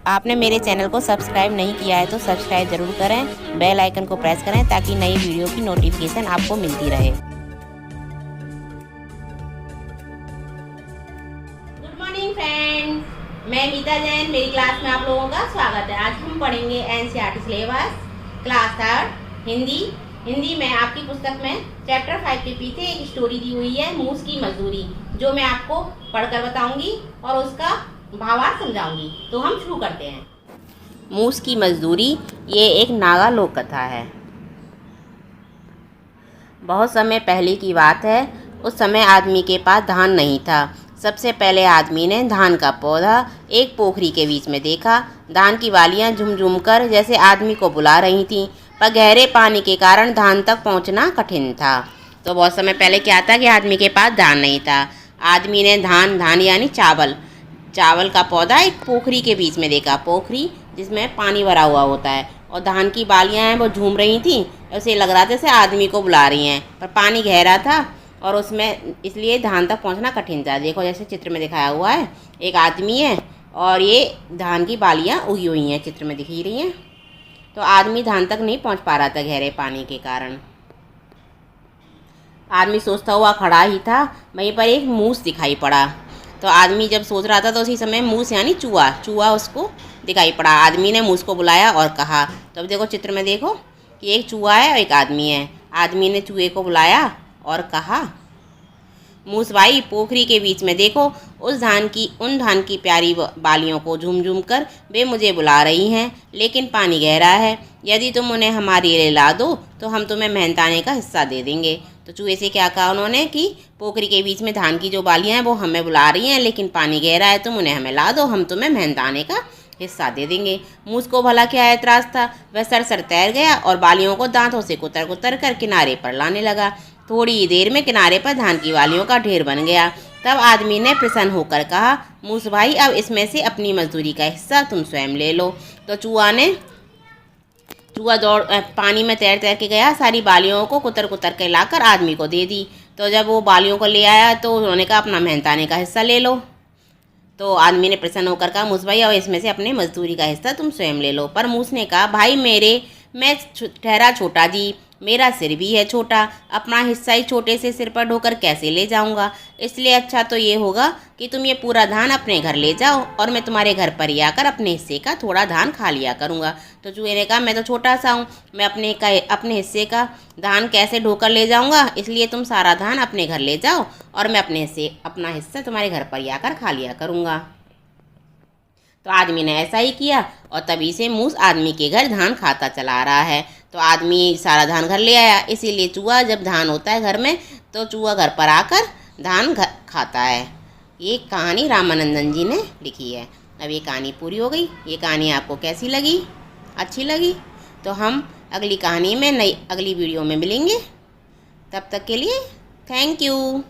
आपने मेरे चैनल को सब्सक्राइब नहीं किया है तो सब्सक्राइब ज़रूर करें, बेल आइकन को प्रेस करें ताकि नई वीडियो की नोटिफिकेशन आपको मिलती रहे। गुड मॉर्निंग फ्रेंड्स, मैं मीता जैन, मेरी क्लास में आप लोगों का स्वागत है। आज हम पढ़ेंगे एनसीईआरटी सिलेबस क्लास 3 हिंदी में आपकी पुस्तक में चैप्टर 5 के पीछे एक स्टोरी दी हुई है, मूस की मजदूरी, जो मैं आपको पढ़कर बताऊंगी और उसका भावार्थ समझाऊंगी। तो हम शुरू करते हैं। मूस की मजदूरी ये एक नागा लोक कथा है। बहुत समय पहले की बात है। उस समय आदमी के पास धान नहीं था। सबसे पहले आदमी ने धान का पौधा एक पोखरी के बीच में देखा। धान की बालियां झुम-झुम कर जैसे आदमी को बुला रही थीं, पर गहरे पानी के कारण धान तक पहुंचना कठिन था। तो बहुत समय पहले क्या था कि आदमी के पास धान नहीं था। आदमी ने धान यानी चावल का पौधा एक पोखरी के बीच में देखा। पोखरी जिसमें पानी भरा हुआ होता है, और धान की बालियां हैं वो झूम रही थी। उसे लग रहा था जैसे आदमी को बुला रही हैं, पर पानी गहरा था और उसमें इसलिए धान तक पहुंचना कठिन था। देखो जैसे चित्र में दिखाया हुआ है, एक आदमी है और ये धान की बालियां उगी हुई हैं, चित्र में दिखी रही हैं। तो आदमी धान तक नहीं पहुंच पा रहा था गहरे पानी के कारण। आदमी सोचता हुआ खड़ा ही था, वहीं पर एक मूस दिखाई पड़ा। तो आदमी जब सोच रहा था तो उसी समय मूस यानी चूहा उसको दिखाई पड़ा। आदमी ने मूस को बुलाया और कहा। तो अब देखो चित्र में देखो कि एक चूहा है और एक आदमी है। आदमी ने चूहे को बुलाया और कहा, मूस भाई पोखरी के बीच में देखो, उन धान की प्यारी बालियों को झूम-झूम कर वे मुझे बुला रही हैं, लेकिन पानी गहरा है। यदि तुम उन्हें हमारे लिए ला दो तो हम तुम्हें मेहनताने का हिस्सा दे देंगे। तो चूहे से क्या कहा उन्होंने कि पोखरी के बीच में धान की जो बालियां हैं वो हमें बुला रही हैं, लेकिन पानी गहरा है, तुम उन्हें हमें ला दो, हम तुम्हें मेहनताने का हिस्सा दे देंगे। मूस को भला क्या ऐतराज़ था। वह सर तैर गया और बालियों को दांतों से कुतर कर किनारे पर लाने लगा। थोड़ी ही देर में किनारे पर धान की बालियों का ढेर बन गया। तब आदमी ने प्रसन्न होकर कहा, मूस भाई अब इसमें से अपनी मजदूरी का हिस्सा तुम स्वयं ले लो। तो चूहा पानी में तैर के गया, सारी बालियों को कुतर के लाकर आदमी को दे दी। तो जब वो बालियों को ले आया तो उन्होंने कहा अपना मेहनताने का हिस्सा ले लो। तो आदमी ने प्रसन्न होकर कहा, मूस भाई अब इसमें से अपने मजदूरी का हिस्सा तुम स्वयं ले लो। पर मूस ने कहा, भाई मैं ठहरा छोटा जी, मेरा सिर भी है छोटा, अपना हिस्सा ही छोटे से सिर पर ढोकर कैसे ले जाऊंगा। इसलिए अच्छा तो ये होगा कि तुम ये पूरा धान अपने घर ले जाओ और मैं तुम्हारे घर पर ही आकर अपने हिस्से का थोड़ा धान खा लिया करूंगा। तो चूहे ने कहा, मैं तो छोटा सा हूँ, मैं अपने हिस्से का धान कैसे ढोकर ले जाऊंगा, इसलिए तुम सारा धान अपने घर ले जाओ और मैं अपना हिस्सा तुम्हारे घर पर ही आकर खा लिया करूँगा। तो आदमी ने ऐसा ही किया और तभी से मूस आदमी के घर धान खाता चला रहा है। तो आदमी सारा धान घर ले आया, इसीलिए चूहा जब धान होता है घर में तो चूहा घर पर आकर धान खाता है। ये कहानी रामानंदन जी ने लिखी है। अब ये कहानी पूरी हो गई। ये कहानी आपको कैसी लगी? अच्छी लगी? तो हम अगली कहानी में अगली वीडियो में मिलेंगे। तब तक के लिए थैंक यू।